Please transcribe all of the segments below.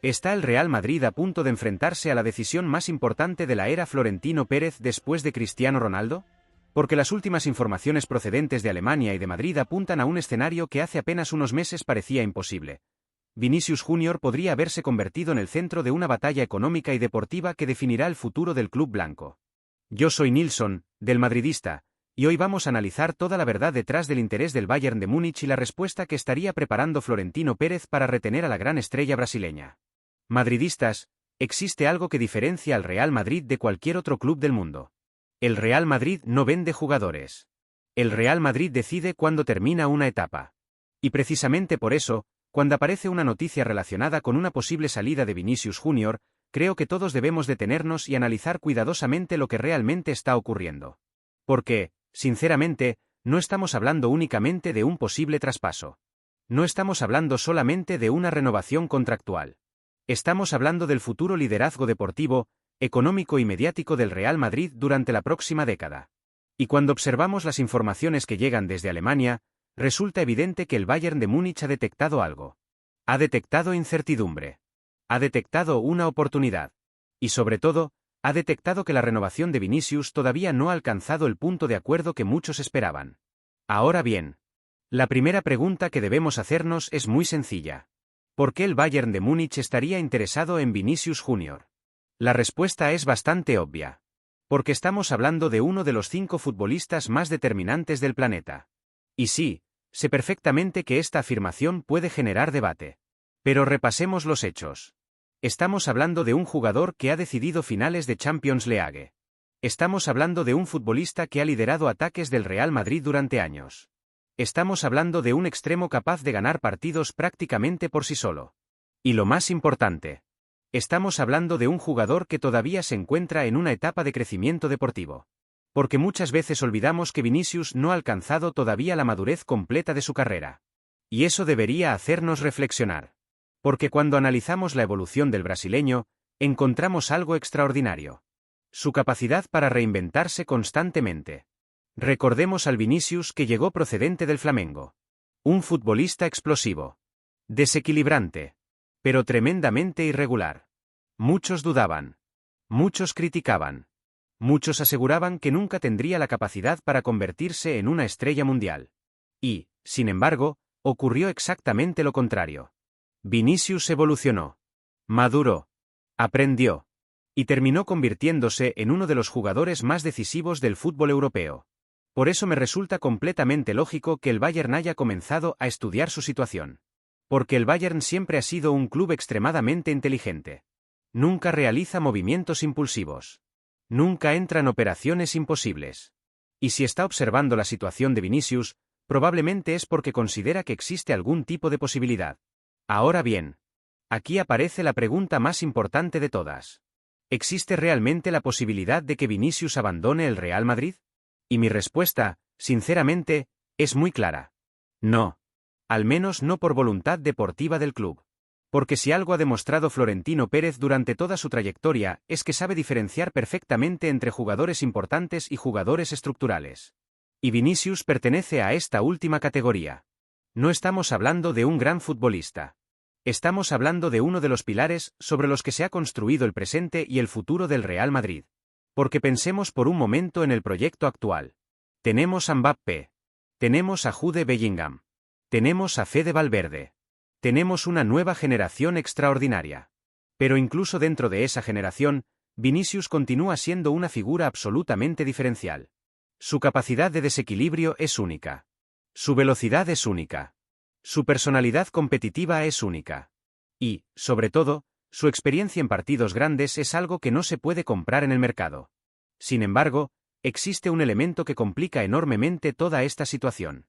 ¿Está el Real Madrid a punto de enfrentarse a la decisión más importante de la era Florentino Pérez después de Cristiano Ronaldo? Porque las últimas informaciones procedentes de Alemania y de Madrid apuntan a un escenario que hace apenas unos meses parecía imposible. Vinicius Jr. podría haberse convertido en el centro de una batalla económica y deportiva que definirá el futuro del club blanco. Yo soy Nilsson, del Madridista, y hoy vamos a analizar toda la verdad detrás del interés del Bayern de Múnich y la respuesta que estaría preparando Florentino Pérez para retener a la gran estrella brasileña. Madridistas, existe algo que diferencia al Real Madrid de cualquier otro club del mundo. El Real Madrid no vende jugadores. El Real Madrid decide cuándo termina una etapa. Y precisamente por eso, cuando aparece una noticia relacionada con una posible salida de Vinicius Jr., creo que todos debemos detenernos y analizar cuidadosamente lo que realmente está ocurriendo. Porque, sinceramente, no estamos hablando únicamente de un posible traspaso. No estamos hablando solamente de una renovación contractual. Estamos hablando del futuro liderazgo deportivo, económico y mediático del Real Madrid durante la próxima década. Y cuando observamos las informaciones que llegan desde Alemania, resulta evidente que el Bayern de Múnich ha detectado algo. Ha detectado incertidumbre. Ha detectado una oportunidad. Y sobre todo, ha detectado que la renovación de Vinicius todavía no ha alcanzado el punto de acuerdo que muchos esperaban. Ahora bien, la primera pregunta que debemos hacernos es muy sencilla. ¿Por qué el Bayern de Múnich estaría interesado en Vinicius Jr.? La respuesta es bastante obvia. Porque estamos hablando de uno de los 5 futbolistas más determinantes del planeta. Y sí, sé perfectamente que esta afirmación puede generar debate. Pero repasemos los hechos. Estamos hablando de un jugador que ha decidido finales de Champions League. Estamos hablando de un futbolista que ha liderado ataques del Real Madrid durante años. Estamos hablando de un extremo capaz de ganar partidos prácticamente por sí solo. Y lo más importante, estamos hablando de un jugador que todavía se encuentra en una etapa de crecimiento deportivo. Porque muchas veces olvidamos que Vinicius no ha alcanzado todavía la madurez completa de su carrera. Y eso debería hacernos reflexionar. Porque cuando analizamos la evolución del brasileño, encontramos algo extraordinario. Su capacidad para reinventarse constantemente. Recordemos al Vinicius que llegó procedente del Flamengo. Un futbolista explosivo. Desequilibrante. Pero tremendamente irregular. Muchos dudaban. Muchos criticaban. Muchos aseguraban que nunca tendría la capacidad para convertirse en una estrella mundial. Y, sin embargo, ocurrió exactamente lo contrario. Vinicius evolucionó. Maduró. Aprendió. Y terminó convirtiéndose en uno de los jugadores más decisivos del fútbol europeo. Por eso me resulta completamente lógico que el Bayern haya comenzado a estudiar su situación. Porque el Bayern siempre ha sido un club extremadamente inteligente. Nunca realiza movimientos impulsivos. Nunca entra en operaciones imposibles. Y si está observando la situación de Vinicius, probablemente es porque considera que existe algún tipo de posibilidad. Ahora bien, aquí aparece la pregunta más importante de todas. ¿Existe realmente la posibilidad de que Vinicius abandone el Real Madrid? Y mi respuesta, sinceramente, es muy clara. No. Al menos no por voluntad deportiva del club. Porque si algo ha demostrado Florentino Pérez durante toda su trayectoria es que sabe diferenciar perfectamente entre jugadores importantes y jugadores estructurales. Y Vinicius pertenece a esta última categoría. No estamos hablando de un gran futbolista. Estamos hablando de uno de los pilares sobre los que se ha construido el presente y el futuro del Real Madrid. Porque pensemos por un momento en el proyecto actual. Tenemos a Mbappé. Tenemos a Jude Bellingham. Tenemos a Fede Valverde. Tenemos una nueva generación extraordinaria. Pero incluso dentro de esa generación, Vinicius continúa siendo una figura absolutamente diferencial. Su capacidad de desequilibrio es única. Su velocidad es única. Su personalidad competitiva es única. Y, sobre todo, su experiencia en partidos grandes es algo que no se puede comprar en el mercado. Sin embargo, existe un elemento que complica enormemente toda esta situación.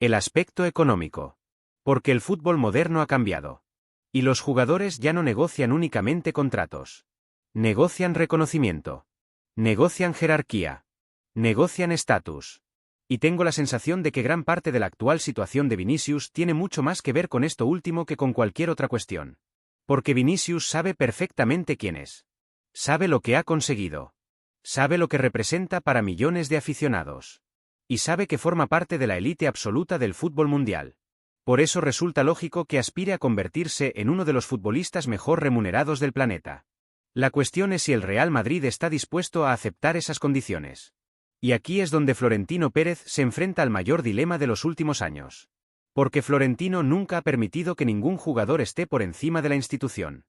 El aspecto económico. Porque el fútbol moderno ha cambiado. Y los jugadores ya no negocian únicamente contratos. Negocian reconocimiento. Negocian jerarquía. Negocian estatus. Y tengo la sensación de que gran parte de la actual situación de Vinicius tiene mucho más que ver con esto último que con cualquier otra cuestión. Porque Vinicius sabe perfectamente quién es. Sabe lo que ha conseguido. Sabe lo que representa para millones de aficionados. Y sabe que forma parte de la élite absoluta del fútbol mundial. Por eso resulta lógico que aspire a convertirse en uno de los futbolistas mejor remunerados del planeta. La cuestión es si el Real Madrid está dispuesto a aceptar esas condiciones. Y aquí es donde Florentino Pérez se enfrenta al mayor dilema de los últimos años. Porque Florentino nunca ha permitido que ningún jugador esté por encima de la institución.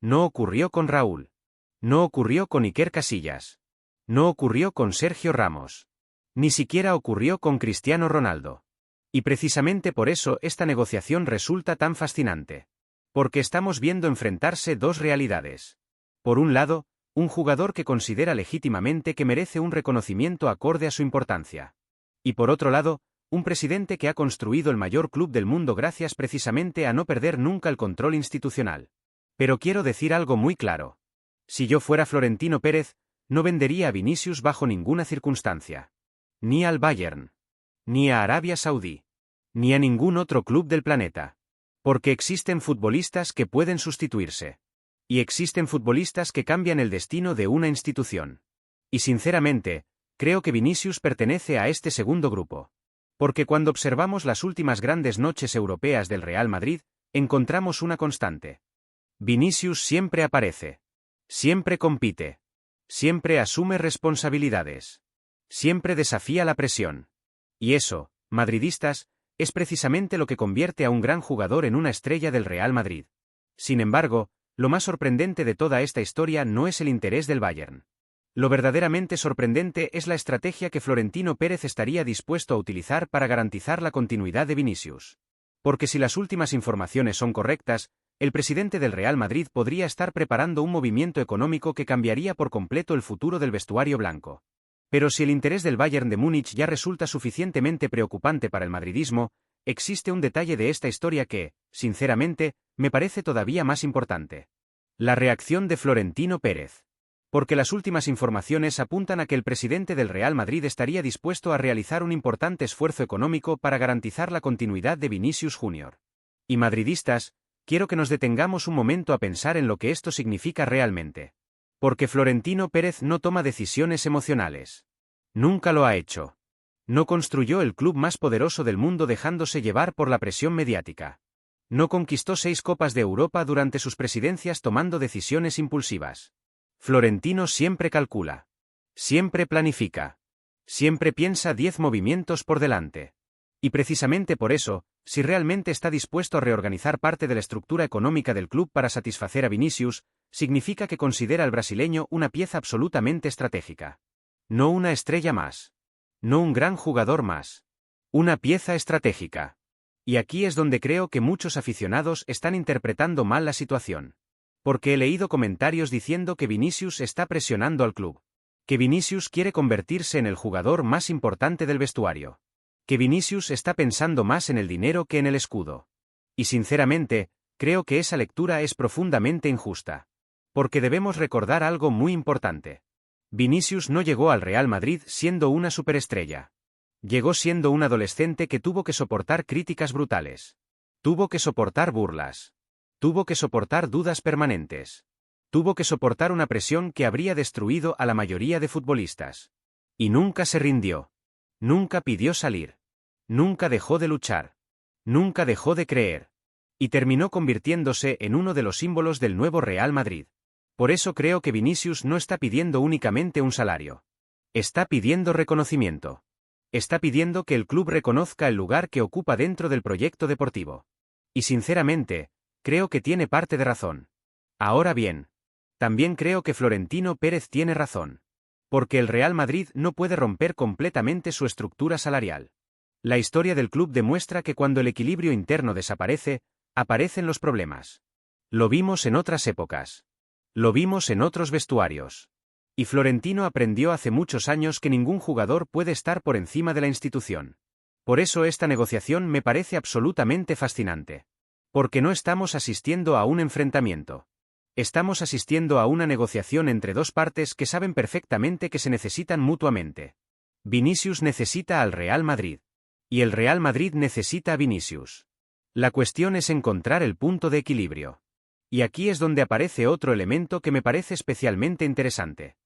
No ocurrió con Raúl. No ocurrió con Iker Casillas. No ocurrió con Sergio Ramos. Ni siquiera ocurrió con Cristiano Ronaldo. Y precisamente por eso esta negociación resulta tan fascinante. Porque estamos viendo enfrentarse dos realidades. Por un lado, un jugador que considera legítimamente que merece un reconocimiento acorde a su importancia. Y por otro lado, un presidente que ha construido el mayor club del mundo gracias precisamente a no perder nunca el control institucional. Pero quiero decir algo muy claro. Si yo fuera Florentino Pérez, no vendería a Vinicius bajo ninguna circunstancia. Ni al Bayern. Ni a Arabia Saudí. Ni a ningún otro club del planeta. Porque existen futbolistas que pueden sustituirse. Y existen futbolistas que cambian el destino de una institución. Y sinceramente, creo que Vinicius pertenece a este segundo grupo. Porque cuando observamos las últimas grandes noches europeas del Real Madrid, encontramos una constante. Vinicius siempre aparece. Siempre compite. Siempre asume responsabilidades. Siempre desafía la presión. Y eso, madridistas, es precisamente lo que convierte a un gran jugador en una estrella del Real Madrid. Sin embargo, lo más sorprendente de toda esta historia no es el interés del Bayern. Lo verdaderamente sorprendente es la estrategia que Florentino Pérez estaría dispuesto a utilizar para garantizar la continuidad de Vinicius. Porque si las últimas informaciones son correctas, el presidente del Real Madrid podría estar preparando un movimiento económico que cambiaría por completo el futuro del vestuario blanco. Pero si el interés del Bayern de Múnich ya resulta suficientemente preocupante para el madridismo, existe un detalle de esta historia que, sinceramente, me parece todavía más importante. La reacción de Florentino Pérez. Porque las últimas informaciones apuntan a que el presidente del Real Madrid estaría dispuesto a realizar un importante esfuerzo económico para garantizar la continuidad de Vinicius Jr. Y madridistas, quiero que nos detengamos un momento a pensar en lo que esto significa realmente. Porque Florentino Pérez no toma decisiones emocionales. Nunca lo ha hecho. No construyó el club más poderoso del mundo dejándose llevar por la presión mediática. No conquistó 6 Copas de Europa durante sus presidencias tomando decisiones impulsivas. Florentino siempre calcula. Siempre planifica. Siempre piensa 10 movimientos por delante. Y precisamente por eso, si realmente está dispuesto a reorganizar parte de la estructura económica del club para satisfacer a Vinicius, significa que considera al brasileño una pieza absolutamente estratégica. No una estrella más. No un gran jugador más. Una pieza estratégica. Y aquí es donde creo que muchos aficionados están interpretando mal la situación. Porque he leído comentarios diciendo que Vinicius está presionando al club. Que Vinicius quiere convertirse en el jugador más importante del vestuario. Que Vinicius está pensando más en el dinero que en el escudo. Y sinceramente, creo que esa lectura es profundamente injusta. Porque debemos recordar algo muy importante. Vinicius no llegó al Real Madrid siendo una superestrella. Llegó siendo un adolescente que tuvo que soportar críticas brutales. Tuvo que soportar burlas. Tuvo que soportar dudas permanentes. Tuvo que soportar una presión que habría destruido a la mayoría de futbolistas. Y nunca se rindió. Nunca pidió salir. Nunca dejó de luchar. Nunca dejó de creer. Y terminó convirtiéndose en uno de los símbolos del nuevo Real Madrid. Por eso creo que Vinicius no está pidiendo únicamente un salario. Está pidiendo reconocimiento. Está pidiendo que el club reconozca el lugar que ocupa dentro del proyecto deportivo. Y sinceramente, creo que tiene parte de razón. Ahora bien, también creo que Florentino Pérez tiene razón. Porque el Real Madrid no puede romper completamente su estructura salarial. La historia del club demuestra que cuando el equilibrio interno desaparece, aparecen los problemas. Lo vimos en otras épocas. Lo vimos en otros vestuarios. Y Florentino aprendió hace muchos años que ningún jugador puede estar por encima de la institución. Por eso esta negociación me parece absolutamente fascinante. Porque no estamos asistiendo a un enfrentamiento. Estamos asistiendo a una negociación entre dos partes que saben perfectamente que se necesitan mutuamente. Vinicius necesita al Real Madrid. Y el Real Madrid necesita a Vinicius. La cuestión es encontrar el punto de equilibrio. Y aquí es donde aparece otro elemento que me parece especialmente interesante.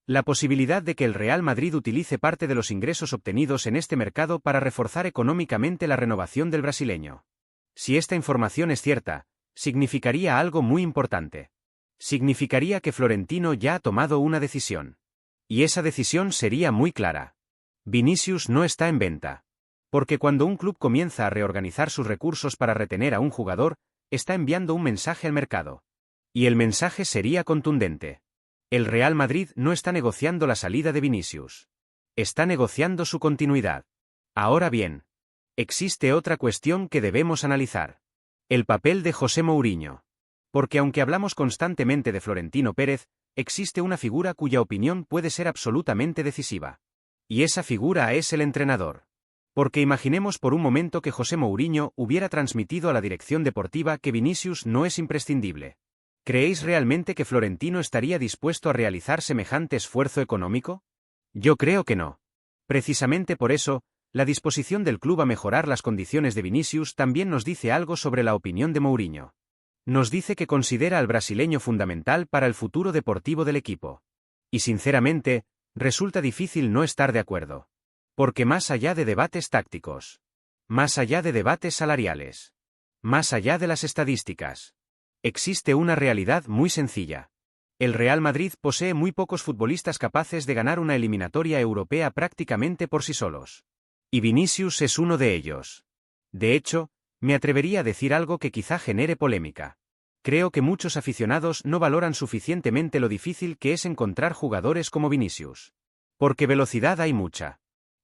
La posibilidad de que el Real Madrid utilice parte de los ingresos obtenidos en este mercado para reforzar económicamente la renovación del brasileño. Si esta información es cierta, significaría algo muy importante. Significaría que Florentino ya ha tomado una decisión. Y esa decisión sería muy clara. Vinicius no está en venta. Porque cuando un club comienza a reorganizar sus recursos para retener a un jugador, está enviando un mensaje al mercado. Y el mensaje sería contundente. El Real Madrid no está negociando la salida de Vinicius. Está negociando su continuidad. Ahora bien, existe otra cuestión que debemos analizar. El papel de José Mourinho. Porque aunque hablamos constantemente de Florentino Pérez, existe una figura cuya opinión puede ser absolutamente decisiva. Y esa figura es el entrenador. Porque imaginemos por un momento que José Mourinho hubiera transmitido a la dirección deportiva que Vinicius no es imprescindible. ¿Creéis realmente que Florentino estaría dispuesto a realizar semejante esfuerzo económico? Yo creo que no. Precisamente por eso, la disposición del club a mejorar las condiciones de Vinicius también nos dice algo sobre la opinión de Mourinho. Nos dice que considera al brasileño fundamental para el futuro deportivo del equipo. Y sinceramente, resulta difícil no estar de acuerdo. Porque más allá de debates tácticos, más allá de debates salariales, más allá de las estadísticas, existe una realidad muy sencilla. El Real Madrid posee muy pocos futbolistas capaces de ganar una eliminatoria europea prácticamente por sí solos. Y Vinicius es uno de ellos. De hecho, me atrevería a decir algo que quizá genere polémica. Creo que muchos aficionados no valoran suficientemente lo difícil que es encontrar jugadores como Vinicius. Porque velocidad hay mucha.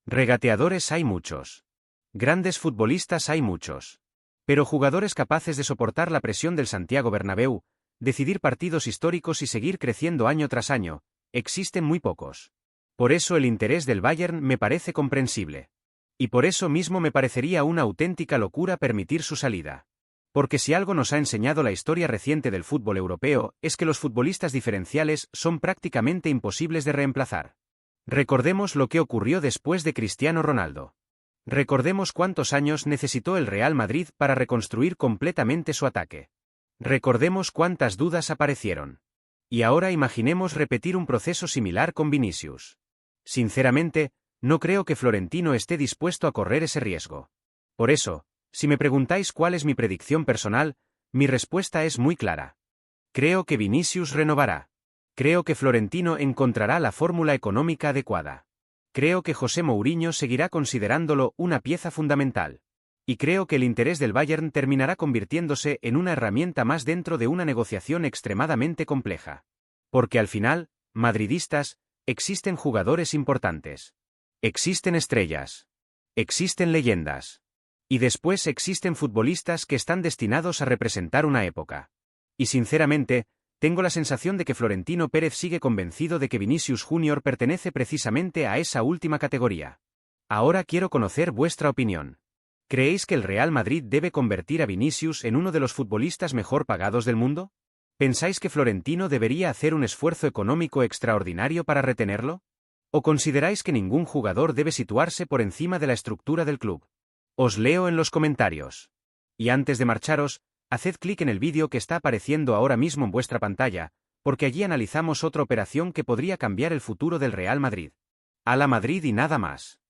Regateadores hay muchos. Grandes futbolistas hay muchos. Pero jugadores capaces de soportar la presión del Santiago Bernabéu, decidir partidos históricos y seguir creciendo año tras año, existen muy pocos. Por eso el interés del Bayern me parece comprensible. Y por eso mismo me parecería una auténtica locura permitir su salida. Porque si algo nos ha enseñado la historia reciente del fútbol europeo es que los futbolistas diferenciales son prácticamente imposibles de reemplazar. Recordemos lo que ocurrió después de Cristiano Ronaldo. Recordemos cuántos años necesitó el Real Madrid para reconstruir completamente su ataque. Recordemos cuántas dudas aparecieron. Y ahora imaginemos repetir un proceso similar con Vinicius. Sinceramente, no creo que Florentino esté dispuesto a correr ese riesgo. Por eso, si me preguntáis cuál es mi predicción personal, mi respuesta es muy clara. Creo que Vinicius renovará. Creo que Florentino encontrará la fórmula económica adecuada. Creo que José Mourinho seguirá considerándolo una pieza fundamental. Y creo que el interés del Bayern terminará convirtiéndose en una herramienta más dentro de una negociación extremadamente compleja. Porque al final, madridistas, existen jugadores importantes. Existen estrellas. Existen leyendas. Y después existen futbolistas que están destinados a representar una época. Y sinceramente, tengo la sensación de que Florentino Pérez sigue convencido de que Vinicius Jr. pertenece precisamente a esa última categoría. Ahora quiero conocer vuestra opinión. ¿Creéis que el Real Madrid debe convertir a Vinicius en uno de los futbolistas mejor pagados del mundo? ¿Pensáis que Florentino debería hacer un esfuerzo económico extraordinario para retenerlo? ¿O consideráis que ningún jugador debe situarse por encima de la estructura del club? Os leo en los comentarios. Y antes de marcharos, haced clic en el vídeo que está apareciendo ahora mismo en vuestra pantalla, porque allí analizamos otra operación que podría cambiar el futuro del Real Madrid. A la Madrid y nada más.